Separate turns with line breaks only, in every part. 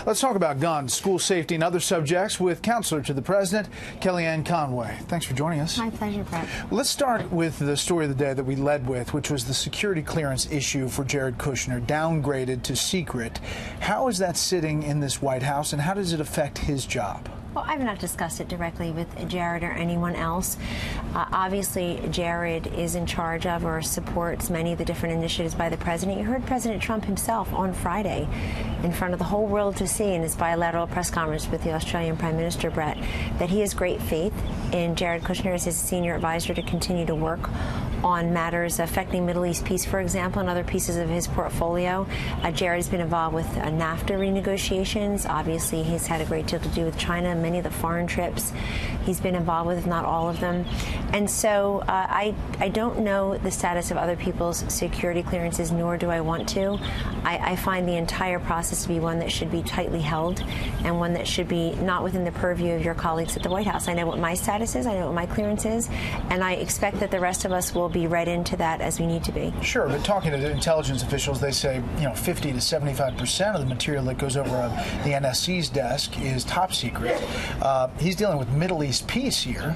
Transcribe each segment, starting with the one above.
Let's talk about guns, school safety, and other subjects with Counselor to the President, Kellyanne Conway. Thanks for joining us.
My pleasure, Brett.
Let's start with the story of the day that we led with, which was the security clearance issue for Jared Kushner, downgraded to secret. How is that sitting in this White House, and how does it affect his job?
Well, I've not discussed it directly with Jared or anyone else. Obviously, Jared is in charge of or supports many of the different initiatives by the president. You heard President Trump himself on Friday in front of the whole world to see in his bilateral press conference with the Australian Prime Minister, Brett, that he has great faith in Jared Kushner as his senior advisor to continue to work on matters affecting Middle East peace, for example, and other pieces of his portfolio. Jared has been involved with NAFTA renegotiations. Obviously, he's had a great deal to do with China, many of the foreign trips he's been involved with, if not all of them. And so I don't know the status of other people's security clearances, nor do I want to. I find the entire process to be one that should be tightly held and one that should be not within the purview of your colleagues at the White House. I know what my status is, I know what my clearance is, and I expect that the rest of us will be read into that as we need to be.
Sure, but talking to intelligence officials, they say 50 to 75% of the material that goes over the NSC's desk is top secret. He's dealing with Middle East peace here.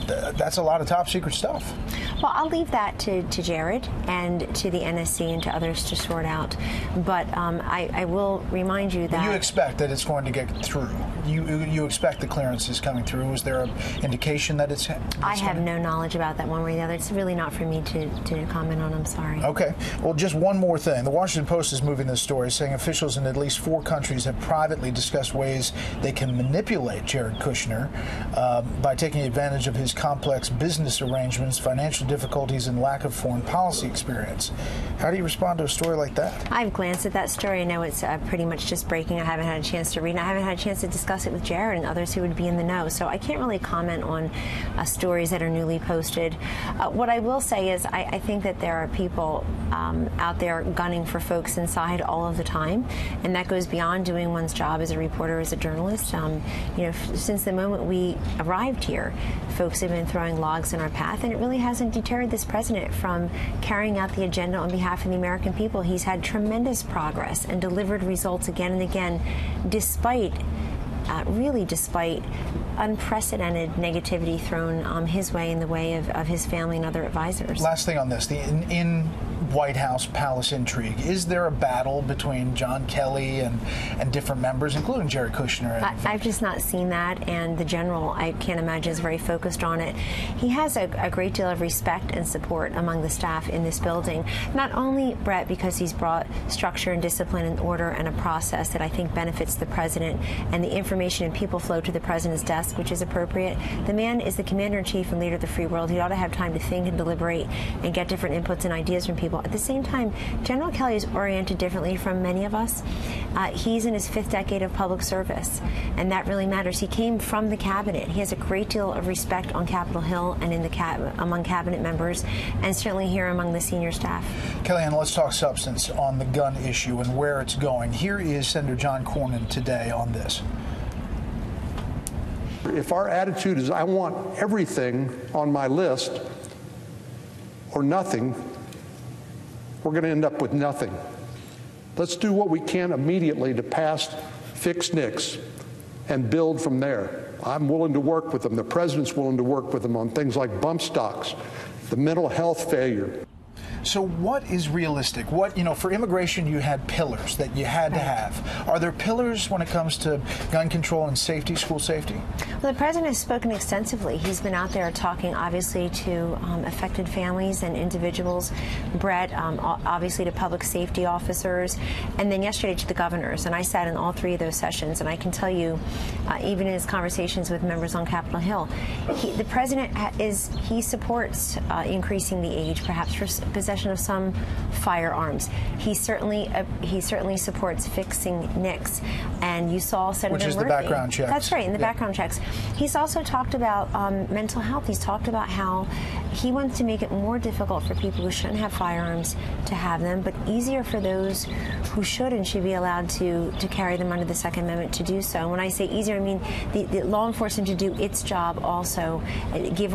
That's a lot of top secret stuff.
Well, I'll leave that to Jared and to the NSC and to others to sort out. But I will remind you that...
You expect that it's going to get through. You expect the clearance is coming through. Is there an indication that it's
I have no knowledge about that one way or the other. It's really not for me to comment on. I'm sorry.
Okay. Well, just one more thing. The Washington Post is moving this story, saying officials in at least 4 countries have privately discussed ways they can manipulate Jared Kushner by taking advantage of his complex business arrangements, financial difficulties, and lack of foreign policy experience. How do you respond to a story like that?
I've glanced at that story. I know it's pretty much just breaking. I haven't had a chance to read, and I haven't had a chance to discuss it with Jared and others who would be in the know. So I can't really comment on stories that are newly posted. What I will say is I think that there are people out there gunning for folks inside all of the time, and that goes beyond doing one's job as a reporter, as a journalist. Since the moment we arrived here, folks have been throwing logs in our path, and it really hasn't deterred this president from carrying out the agenda on behalf of the American people. He's had tremendous progress and delivered results again and again, despite unprecedented negativity thrown his way in the way of his family and other advisors.
Last thing on this, the in White House palace intrigue. Is there a battle between John Kelly and different members, including Jared Kushner?
I've just not seen that, and the general, I can't imagine, is very focused on it. He has a great deal of respect and support among the staff in this building, not only, Brett, because he's brought structure and discipline and order and a process that I think benefits the president, and the information and people flow to the president's desk, which is appropriate. The man is the commander-in-chief and leader of the free world. He ought to have time to think and deliberate and get different inputs and ideas from people. At the same time, General Kelly is oriented differently from many of us. He's in his 5th decade of public service, and that really matters. He came from the cabinet. He has a great deal of respect on Capitol Hill and in the among cabinet members, and certainly here among the senior staff.
Kellyanne, let's talk substance on the gun issue and where it's going. Here is Senator John Cornyn today on this.
If our attitude is, I want everything on my list or nothing, we're going to end up with nothing. Let's do what we can immediately to pass fix NICS and build from there. I'm willing to work with them. The president's willing to work with them on things like bump stocks, the mental health failure.
So what is realistic? For immigration, you had pillars that you had to have. Are there pillars when it comes to gun control and safety, school safety?
Well, the president has spoken extensively. He's been out there talking, obviously, to affected families and individuals, Brett, obviously to public safety officers, and then yesterday to the governors. And I sat in all 3 of those sessions, and I can tell you, even in his conversations with members on Capitol Hill, the president supports increasing the age, perhaps for possession of some firearms. He certainly supports fixing NICS, and you saw Senator
Murphy. Which is the background checks.
That's right, in the background checks. He's also talked about mental health. He's talked about how he wants to make it more difficult for people who shouldn't have firearms to have them, but easier for those who should and should be allowed to carry them under the Second Amendment to do so. And when I say easier, I mean the law enforcement to do its job also, give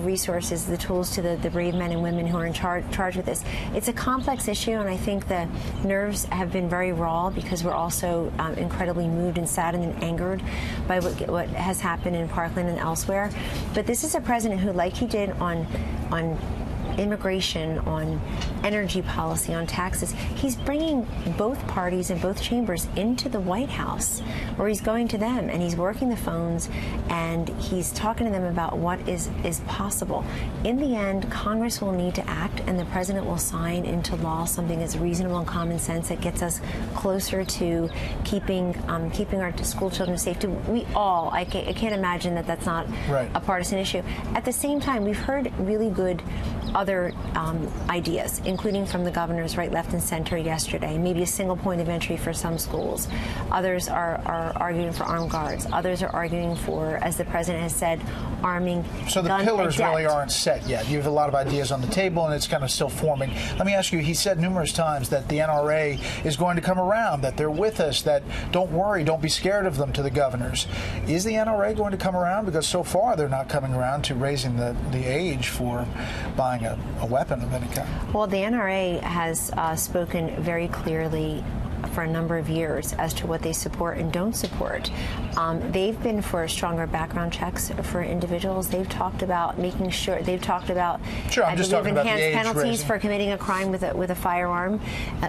resources, the tools to the brave men and women who are in charge charged with this. It's a complex issue, and I think the nerves have been very raw because we're also incredibly moved and saddened and angered by what has happened in Parkland and elsewhere. But this is a president who, like he did on immigration, on energy policy, on taxes, he's bringing both parties and both chambers into the White House, where he's going to them and he's working the phones and he's talking to them about what is possible. In the end, Congress will need to act, and the president will sign into law something that's reasonable and common sense that gets us closer to keeping our school children safe. I can't imagine that that's not a partisan issue. At the same time, we've heard really good other ideas, including from the governors right, left, and center yesterday. Maybe a single point of entry for some schools. Others are arguing for armed guards. Others are arguing for, as the president has said, arming
So the pillars really aren't set yet. You have a lot of ideas on the table, and it's kind of still forming. Let me ask you, he said numerous times that the NRA is going to come around, that they're with us, that don't worry, don't be scared of them, to the governors. Is the NRA going to come around? Because so far they're not coming around to raising the age for buying a weapon of any kind.
Well, the NRA has spoken very clearly for a number of years as to what they support and don't support. They've been for stronger background checks for individuals. They've talked about making sure. They've talked about,
I believe, enhanced
penalties for committing a crime with a firearm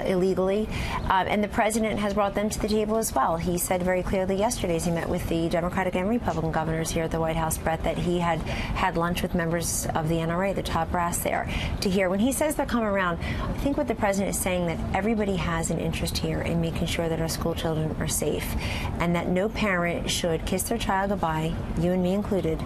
illegally. And the president has brought them to the table as well. He said very clearly yesterday, as he met with the Democratic and Republican governors here at the White House, Brett, that he had had lunch with members of the NRA, the top brass there, to hear. When he says they'll come around, I think what the president is saying, that everybody has an interest here in making sure that our school children are safe, and that no parent should kiss their child goodbye, you and me included,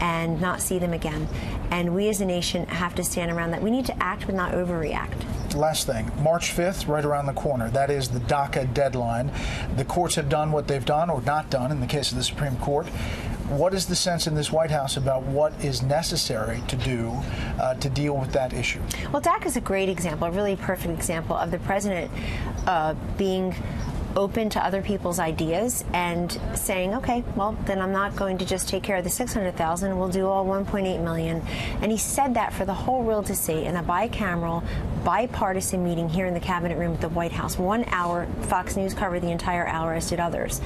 and not see them again. And we as a nation have to stand around that. We need to act but not overreact.
Last thing, March 5th, right around the corner. That is the DACA deadline. The courts have done what they've done or not done in the case of the Supreme Court. What is the sense in this White House about what is necessary to do to deal with that issue?
Well, DACA is a great example, a really perfect example of the president being open to other people's ideas and saying, okay, well, then I'm not going to just take care of the 600,000. We'll do all 1.8 million. And he said that for the whole world to see in a bicameral, bipartisan meeting here in the cabinet room at the White House. 1 hour, Fox News covered the entire hour, as did others.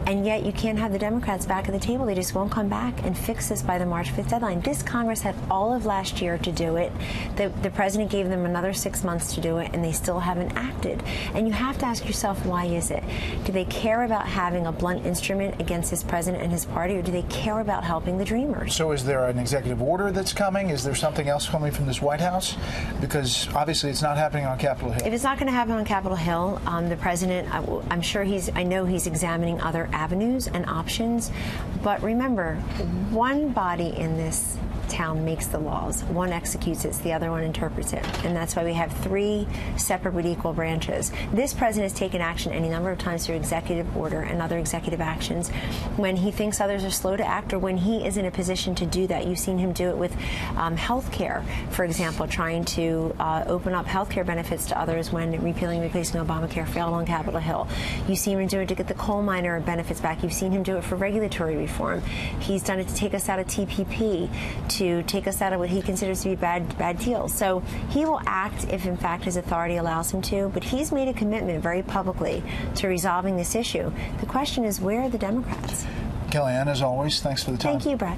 And yet you can't have the Democrats back at the table. They just won't come back and fix this by the March 5th deadline. This Congress had all of last year to do it. The president gave them another 6 months to do it, and they still haven't acted. And you have to ask yourself, why is it? Do they care about having a blunt instrument against this president and his party, or do they care about helping the dreamers?
So is there an executive order that's coming? Is there something else coming from this White House? Because obviously it's not happening on Capitol Hill.
If it's not going to happen on Capitol Hill, the president, I know he's examining other avenues and options. But remember, one body in this town makes the laws. One executes it, the other one interprets it. And that's why we have three separate but equal branches. This president has taken action any number of times through executive order and other executive actions when he thinks others are slow to act, or when he is in a position to do that. You've seen him do it with health care, for example, trying to open up health care benefits to others when repealing and replacing Obamacare failed on Capitol Hill. You've seen him do it to get the coal miner benefits back. You've seen him do it for regulatory reform. He's done it to take us out of TPP, to take us out of what he considers to be bad deals. So he will act if, in fact, his authority allows him to, but he's made a commitment very publicly to resolving this issue. The question is, where are the Democrats?
Kellyanne, as always, thanks for the time.
Thank you, Brett.